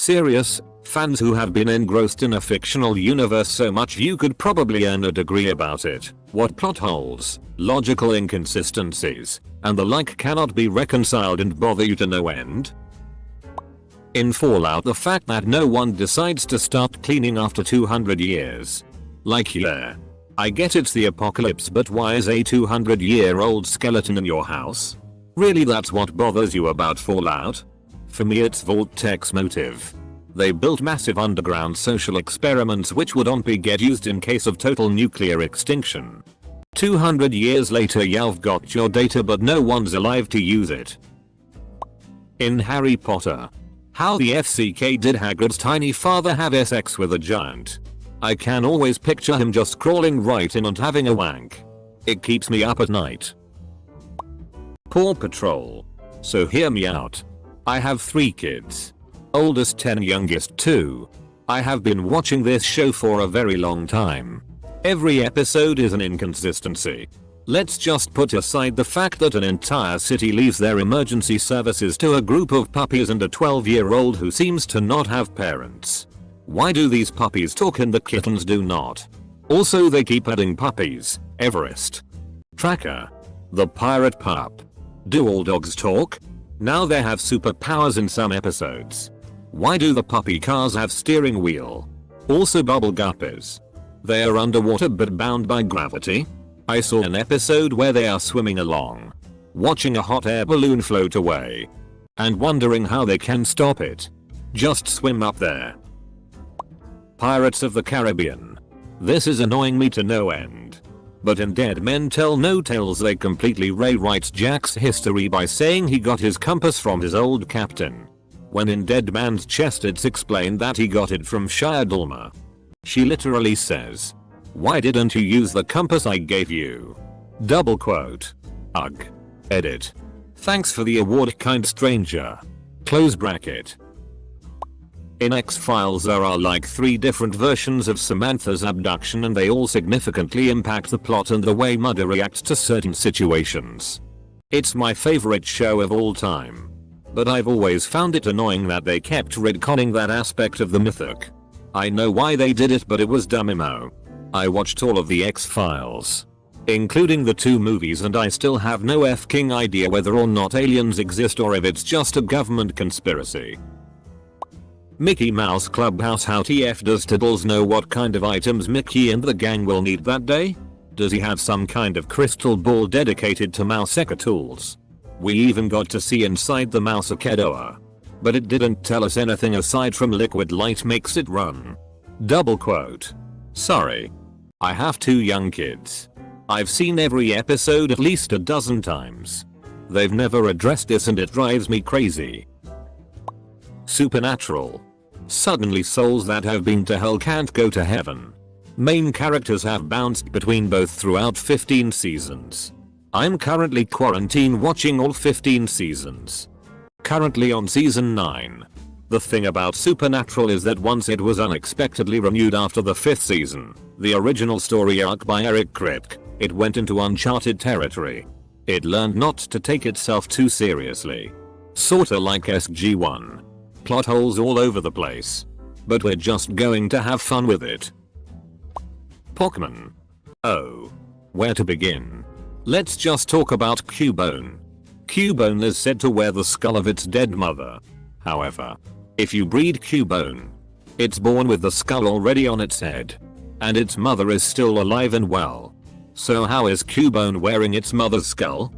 serious, fans who have been engrossed in a fictional universe so much you could probably earn a degree about it. What plot holes, logical inconsistencies, and the like cannot be reconciled and bother you to no end? In Fallout, the fact that no one decides to start cleaning after 200 years. Like, yeah, I get it's the apocalypse, but why is a 200-year-old skeleton in your house? Really, that's what bothers you about Fallout? For me, it's Vault-Tech's motive. They built massive underground social experiments which would only get used in case of total nuclear extinction. 200 years later, you've got your data but no one's alive to use it. In Harry Potter, how the FCK did Hagrid's tiny father have sex with a giant? I can always picture him just crawling right in and having a wank. It keeps me up at night. Paw Patrol. So hear me out. I have 3 kids. Oldest 10, youngest 2. I have been watching this show for a very long time. Every episode is an inconsistency. Let's just put aside the fact that an entire city leaves their emergency services to a group of puppies and a 12-year-old who seems to not have parents. Why do these puppies talk and the kittens do not? Also, they keep adding puppies. Everest. Tracker. The pirate pup. Do all dogs talk? Now they have superpowers in some episodes. Why do the puppy cars have steering wheel? Also, bubble guppies. They are underwater but bound by gravity. I saw an episode where they are swimming along, watching a hot air balloon float away, and wondering how they can stop it. Just swim up there. Pirates of the Caribbean. This is annoying me to no end. But in Dead Men Tell No Tales they completely rewrite Jack's history by saying he got his compass from his old captain. When in Dead Man's Chest it's explained that he got it from Shia Dulma. She literally says, "Why didn't you use the compass I gave you?" Double quote. Ugh. Edit. Thanks for the award, kind stranger. Close bracket. In X-Files there are like 3 different versions of Samantha's abduction and they all significantly impact the plot and the way Mulder reacts to certain situations. It's my favorite show of all time. But I've always found it annoying that they kept retconning that aspect of the mythic. I know why they did it, but it was dumb emo. I watched all of the X-Files, including the 2 movies, and I still have no f***ing idea whether or not aliens exist or if it's just a government conspiracy. Mickey Mouse Clubhouse. How TF does Tiddles know what kind of items Mickey and the gang will need that day? Does he have some kind of crystal ball dedicated to Mouse-eka tools? We even got to see inside the Mouse-eka door, but it didn't tell us anything aside from liquid light makes it run. Double quote. Sorry. I have 2 young kids. I've seen every episode at least a dozen times. They've never addressed this and it drives me crazy. Supernatural. Suddenly souls that have been to hell can't go to heaven. Main characters have bounced between both throughout 15 seasons. I'm currently quarantine watching all 15 seasons. Currently on season 9. The thing about Supernatural is that once it was unexpectedly renewed after the 5th season, the original story arc by Eric Kripke, it went into uncharted territory. It learned not to take itself too seriously. Sorta like SG-1. Plot holes all over the place. But we're just going to have fun with it. Pokémon. Oh. Where to begin? Let's just talk about Cubone. Cubone is said to wear the skull of its dead mother. However, if you breed Cubone, it's born with the skull already on its head. And its mother is still alive and well. So how is Cubone wearing its mother's skull?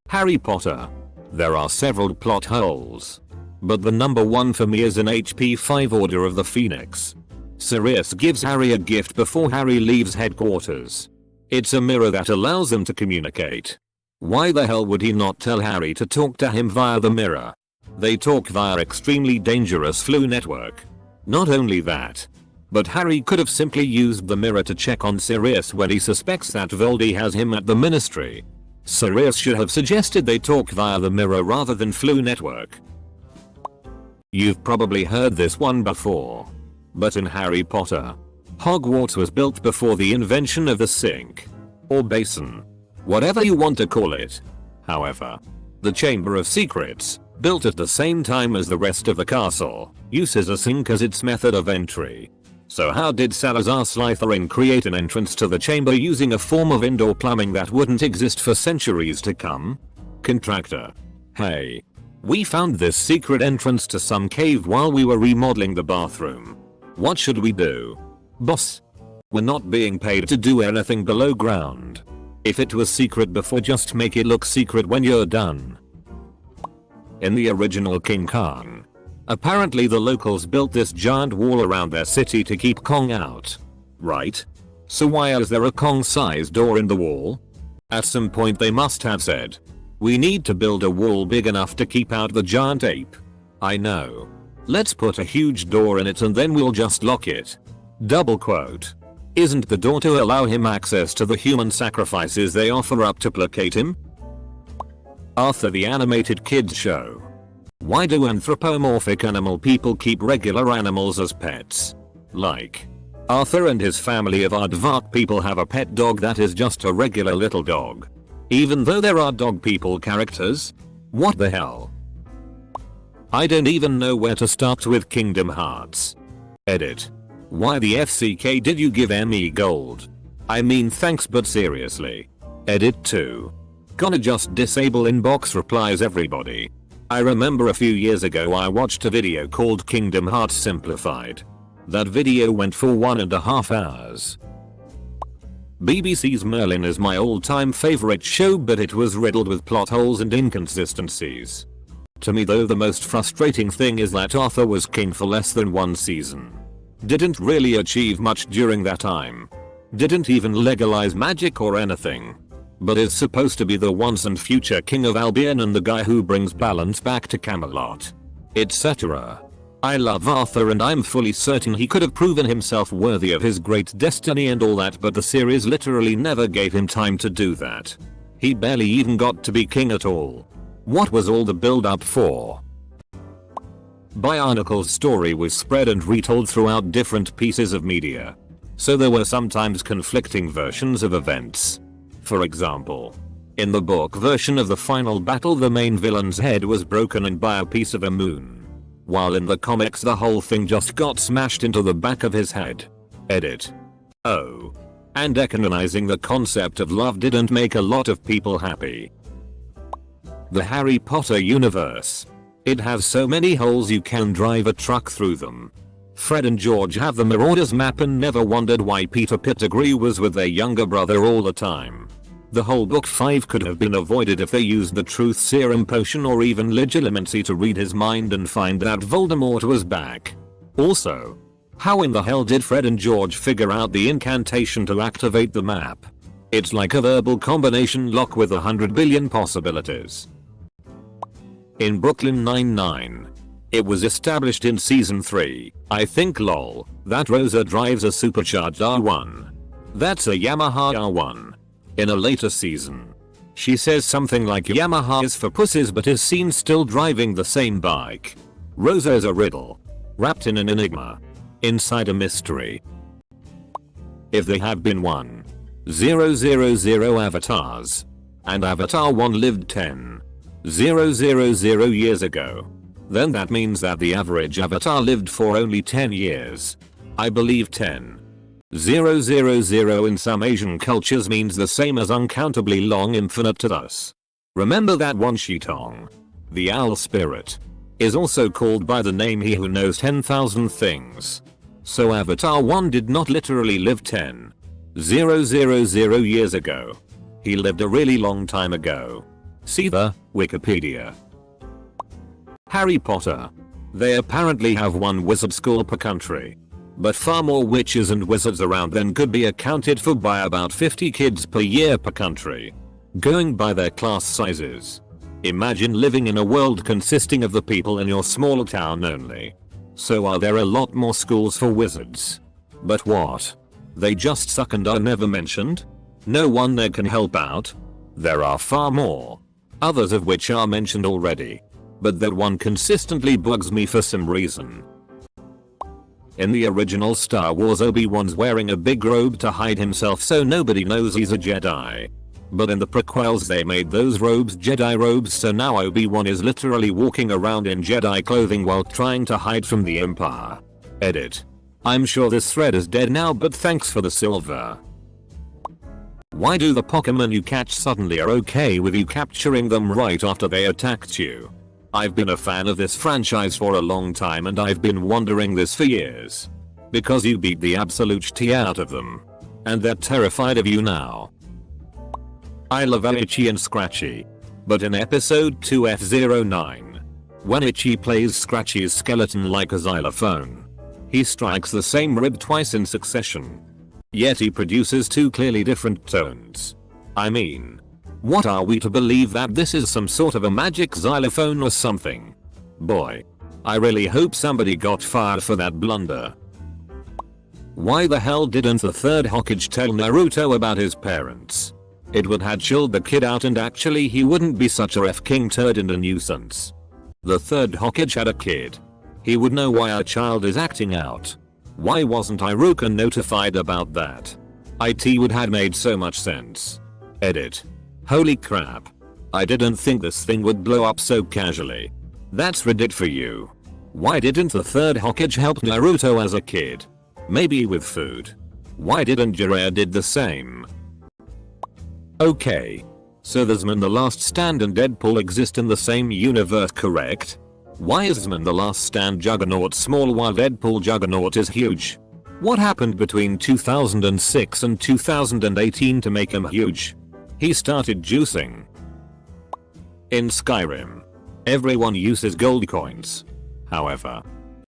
Harry Potter. There are several plot holes. But the number one for me is in HP 5 Order of the Phoenix. Sirius gives Harry a gift before Harry leaves headquarters. It's a mirror that allows them to communicate. Why the hell would he not tell Harry to talk to him via the mirror? They talk via extremely dangerous flu network. Not only that, but Harry could have simply used the mirror to check on Sirius when he suspects that Voldy has him at the Ministry. Sirius should have suggested they talk via the mirror rather than flu network. You've probably heard this one before. But in Harry Potter, Hogwarts was built before the invention of the sink. Or basin. Whatever you want to call it. However, the Chamber of Secrets, Built at the same time as the rest of the castle, uses a sink as its method of entry. So how did Salazar Slytherin create an entrance to the chamber using a form of indoor plumbing that wouldn't exist for centuries to come? Contractor. Hey. We found this secret entrance to some cave while we were remodeling the bathroom. What should we do? Boss. We're not being paid to do anything below ground. If it was secret before, just make it look secret when you're done. In the original King Kong, apparently the locals built this giant wall around their city to keep Kong out. Right? So why is there a Kong-sized door in the wall? At some point they must have said, we need to build a wall big enough to keep out the giant ape. I know. Let's put a huge door in it and then we'll just lock it. Double quote. Isn't the door to allow him access to the human sacrifices they offer up to placate him? Arthur the animated kids show. Why do anthropomorphic animal people keep regular animals as pets? Like, Arthur and his family of aardvark people have a pet dog that is just a regular little dog. Even though there are dog people characters? What the hell? I don't even know where to start with Kingdom Hearts. Edit. Why the FCK did you give ME gold? I mean thanks but seriously. Edit 2. Gonna just disable inbox replies everybody. I remember a few years ago I watched a video called Kingdom Hearts Simplified. That video went for 1.5 hours. BBC's Merlin is my all-time favorite show, but it was riddled with plot holes and inconsistencies. To me though, the most frustrating thing is that Arthur was king for less than 1 season. Didn't really achieve much during that time. Didn't even legalize magic or anything. But is supposed to be the once and future king of Albion and the guy who brings balance back to Camelot. Etc. I love Arthur and I'm fully certain he could have proven himself worthy of his great destiny and all that, but the series literally never gave him time to do that. He barely even got to be king at all. What was all the build up for? Bionicle's story was spread and retold throughout different pieces of media. So there were sometimes conflicting versions of events. For example, in the book version of the final battle the main villain's head was broken in by a piece of a moon. While in the comics the whole thing just got smashed into the back of his head. Edit. Oh. And decanonizing the concept of love didn't make a lot of people happy. The Harry Potter universe. It has so many holes you can drive a truck through them. Fred and George have the Marauders map and never wondered why Peter Pettigrew was with their younger brother all the time. The whole book 5 could have been avoided if they used the truth serum potion or even legilimency to read his mind and find that Voldemort was back. Also, how in the hell did Fred and George figure out the incantation to activate the map? It's like a verbal combination lock with 100 billion possibilities. In Brooklyn Nine-Nine. It was established in season 3, I think lol, that Rosa drives a supercharged R1. That's a Yamaha R1. In a later season, she says something like Yamaha is for pussies but is seen still driving the same bike. Rosa is a riddle. Wrapped in an enigma. Inside a mystery. If there have been 1,000 avatars, and Avatar 1 lived 10,000 years ago, then that means that the average avatar lived for only 10 years. I believe 10,000 in some Asian cultures means the same as uncountably long infinite to us. Remember that one Shitong, the owl spirit, is also called by the name he who knows 10,000 things. So Avatar 1 did not literally live 10,000 years ago. He lived a really long time ago. See the Wikipedia. Harry Potter. They apparently have one wizard school per country. But far more witches and wizards around than could be accounted for by about 50 kids per year per country. Going by their class sizes. Imagine living in a world consisting of the people in your small town only. So are there a lot more schools for wizards? But what? They just suck and are never mentioned? No one there can help out? There are far more. Others of which are mentioned already. But that one consistently bugs me for some reason. In the original Star Wars, Obi-Wan's wearing a big robe to hide himself so nobody knows he's a Jedi. But in the prequels they made those robes Jedi robes, so now Obi-Wan is literally walking around in Jedi clothing while trying to hide from the Empire. Edit. I'm sure this thread is dead now, but thanks for the silver. Why do the Pokemon you catch suddenly are okay with you capturing them right after they attacked you? I've been a fan of this franchise for a long time and I've been wondering this for years. Because you beat the absolute tea out of them. And they're terrified of you now. I love Itchy and Scratchy. But in episode 2F09, when Itchy plays Scratchy's skeleton like a xylophone, he strikes the same rib twice in succession. Yet he produces two clearly different tones. I mean, what are we to believe that this is some sort of a magic xylophone or something? Boy, I really hope somebody got fired for that blunder. Why the hell didn't the third Hokage tell Naruto about his parents? It would have chilled the kid out and actually he wouldn't be such a f-king turd and a nuisance. The third Hokage had a kid. He would know why a child is acting out. Why wasn't Iruka notified about that? IT would have made so much sense. Edit. Holy crap. I didn't think this thing would blow up so casually. That's Reddit for you. Why didn't the third Hokage help Naruto as a kid? Maybe with food. Why didn't Jiraiya did the same? Okay. So the Zman the Last Stand and Deadpool exist in the same universe, correct? Why is Zman the Last Stand Juggernaut small while Deadpool Juggernaut is huge? What happened between 2006 and 2018 to make him huge? He started juicing. In Skyrim, everyone uses gold coins. However,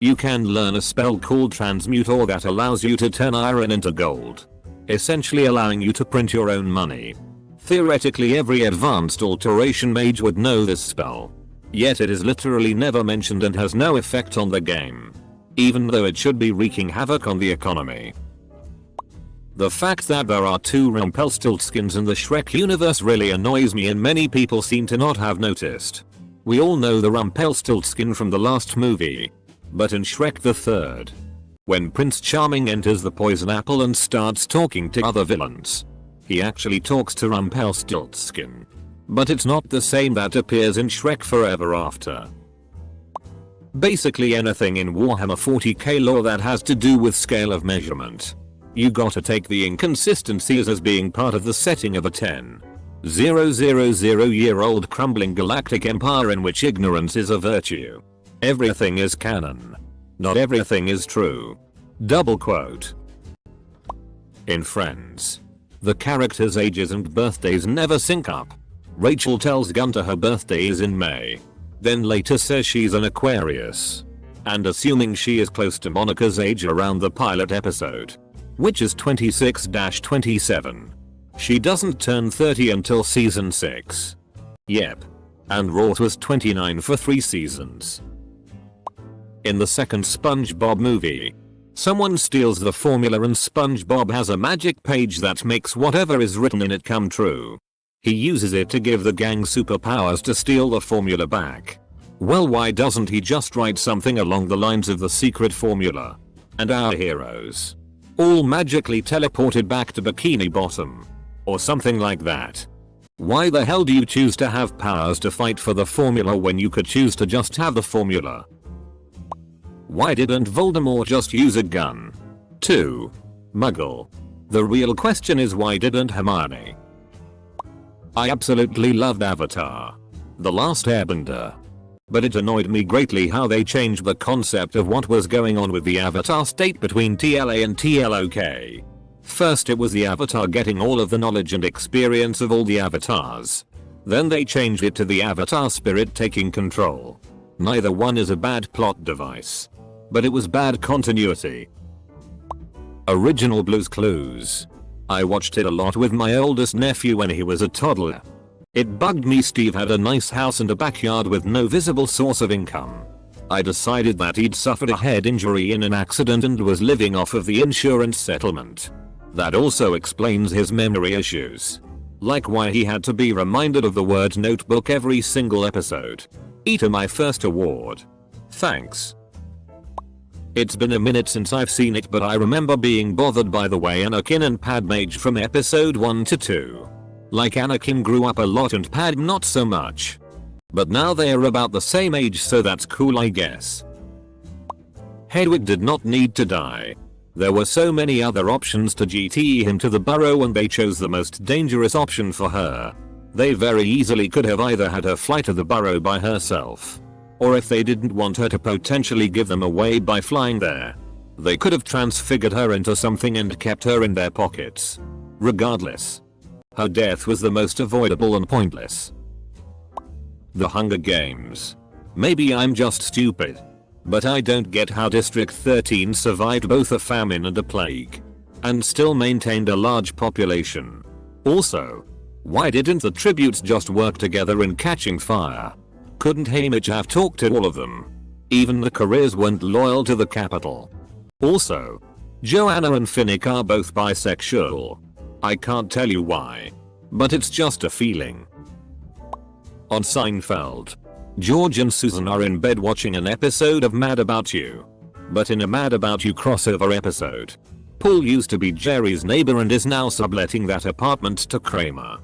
you can learn a spell called Transmute Ore that allows you to turn iron into gold, essentially allowing you to print your own money. Theoretically every advanced alteration mage would know this spell. Yet it is literally never mentioned and has no effect on the game, even though it should be wreaking havoc on the economy. The fact that there are two Rumpelstiltskins in the Shrek universe really annoys me and many people seem to not have noticed. We all know the Rumpelstiltskin from the last movie. But in Shrek the Third, when Prince Charming enters the poison apple and starts talking to other villains, he actually talks to Rumpelstiltskin. But it's not the same that appears in Shrek Forever After. Basically anything in Warhammer 40k lore that has to do with scale of measurement. You gotta take the inconsistencies as being part of the setting of a 10,000-year-old crumbling galactic empire in which ignorance is a virtue. Everything is canon. Not everything is true. Double quote. In Friends, the characters' ages and birthdays never sync up. Rachel tells Gunter her birthday is in May, then later says she's an Aquarius. And assuming she is close to Monica's age around the pilot episode, which is 26-27, she doesn't turn 30 until season 6. Yep. And Roth was 29 for 3 seasons. In the second SpongeBob movie, someone steals the formula and SpongeBob has a magic page that makes whatever is written in it come true. He uses it to give the gang superpowers to steal the formula back. Well, why doesn't he just write something along the lines of the secret formula? And our heroes all magically teleported back to Bikini Bottom. Or something like that. Why the hell do you choose to have powers to fight for the formula when you could choose to just have the formula? Why didn't Voldemort just use a gun? 2. Muggle. The real question is why didn't Hermione? I absolutely loved Avatar: The Last Airbender. But it annoyed me greatly how they changed the concept of what was going on with the Avatar state between TLA and TLOK. First it was the Avatar getting all of the knowledge and experience of all the avatars. Then they changed it to the Avatar spirit taking control. Neither one is a bad plot device, but it was bad continuity. Original Blue's Clues. I watched it a lot with my oldest nephew when he was a toddler. It bugged me Steve had a nice house and a backyard with no visible source of income. I decided that he'd suffered a head injury in an accident and was living off of the insurance settlement. That also explains his memory issues. Like why he had to be reminded of the word notebook every single episode. Eater, my first award. Thanks. It's been a minute since I've seen it, but I remember being bothered by the way Anakin and Padme aged from episode 1 to 2. Like Anakin grew up a lot and Padme not so much. But now they are about the same age, so that's cool, I guess. Hedwig did not need to die. There were so many other options to GT him to the burrow and they chose the most dangerous option for her. They very easily could have either had her fly to the burrow by herself, or if they didn't want her to potentially give them away by flying there, they could have transfigured her into something and kept her in their pockets. Regardless, her death was the most avoidable and pointless. The Hunger Games. Maybe I'm just stupid, but I don't get how District 13 survived both a famine and a plague, and still maintained a large population. Also, why didn't the tributes just work together in catching fire? Couldn't Haymitch have talked to all of them? Even the careers weren't loyal to the capital. Also, Joanna and Finnick are both bisexual. I can't tell you why, but it's just a feeling. On Seinfeld, George and Susan are in bed watching an episode of Mad About You. But in a Mad About You crossover episode, Paul used to be Jerry's neighbor and is now subletting that apartment to Kramer.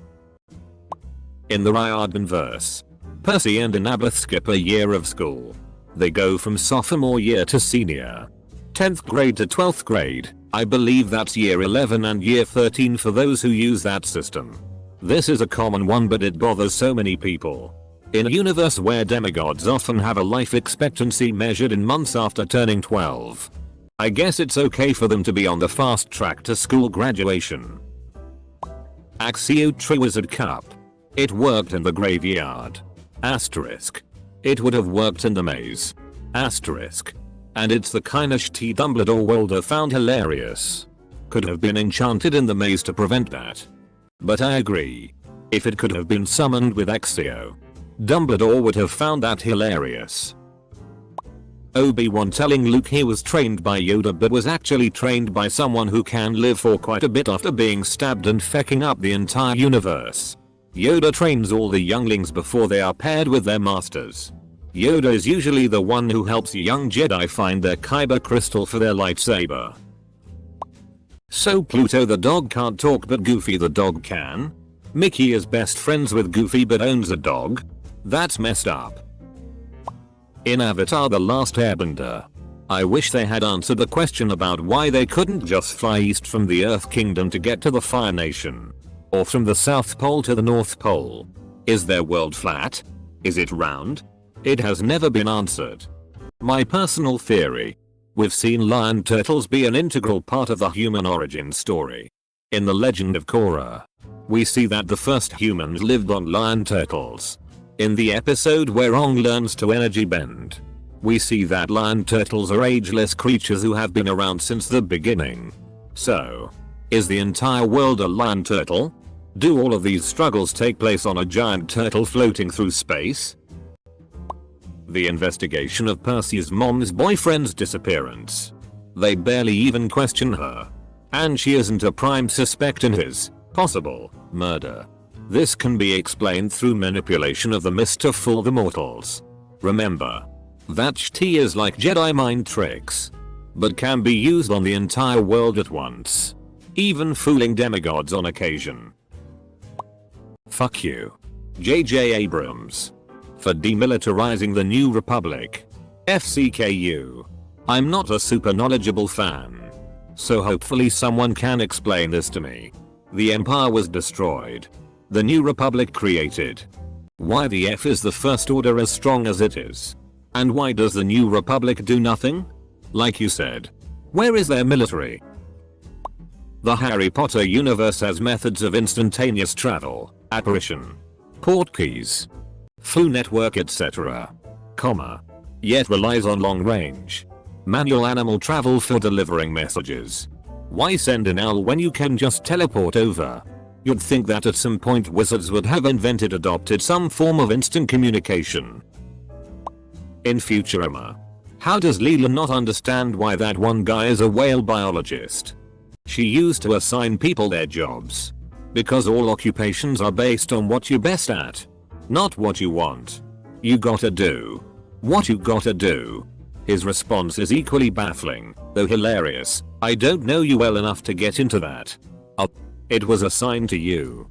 In the Riordan verse, Percy and Annabeth skip a year of school. They go from sophomore year to senior, 10th grade to 12th grade. I believe that's year 11 and year 13 for those who use that system. This is a common one, but it bothers so many people. In a universe where demigods often have a life expectancy measured in months after turning 12, I guess it's okay for them to be on the fast track to school graduation. Axio Triwizard Cup. It worked in the graveyard. Asterisk. It would have worked in the maze. Asterisk. And it's the kinda shit Dumbledore Wilder found hilarious. Could have been enchanted in the maze to prevent that. But I agree. If it could have been summoned with Axio, Dumbledore would have found that hilarious. Obi-Wan telling Luke he was trained by Yoda but was actually trained by someone who can live for quite a bit after being stabbed and fecking up the entire universe. Yoda trains all the younglings before they are paired with their masters. Yoda is usually the one who helps young Jedi find their Kyber crystal for their lightsaber. So Pluto the dog can't talk but Goofy the dog can? Mickey is best friends with Goofy but owns a dog? That's messed up. In Avatar: The Last Airbender, I wish they had answered the question about why they couldn't just fly east from the Earth Kingdom to get to the Fire Nation. Or from the South Pole to the North Pole. Is their world flat? Is it round? It has never been answered. My personal theory. We've seen lion turtles be an integral part of the human origin story. In The Legend of Korra, we see that the first humans lived on lion turtles. In the episode where Ong learns to energy bend, we see that lion turtles are ageless creatures who have been around since the beginning. So, is the entire world a lion turtle? Do all of these struggles take place on a giant turtle floating through space? The investigation of Percy's mom's boyfriend's disappearance. They barely even question her. And she isn't a prime suspect in his possible murder. This can be explained through manipulation of the mist to fool the mortals. Remember, that shit is like Jedi mind tricks, but can be used on the entire world at once, even fooling demigods on occasion. Fuck you, J.J. Abrams, for demilitarizing the New Republic. FCKU. I'm not a super knowledgeable fan, so hopefully someone can explain this to me. The Empire was destroyed. The New Republic created. Why the F is the First Order as strong as it is? And why does the New Republic do nothing? Like you said, where is their military? The Harry Potter universe has methods of instantaneous travel, apparition, portkeys, Foo network etc. Yet relies on long range, manual animal travel for delivering messages. Why send an owl when you can just teleport over? You'd think that at some point wizards would have adopted some form of instant communication. In Futurama, how does Leela not understand why that one guy is a whale biologist? She used to assign people their jobs. Because all occupations are based on what you're best at, not what you want. You gotta do what you gotta do. His response is equally baffling, though hilarious. I don't know you well enough to get into that. It was assigned to you.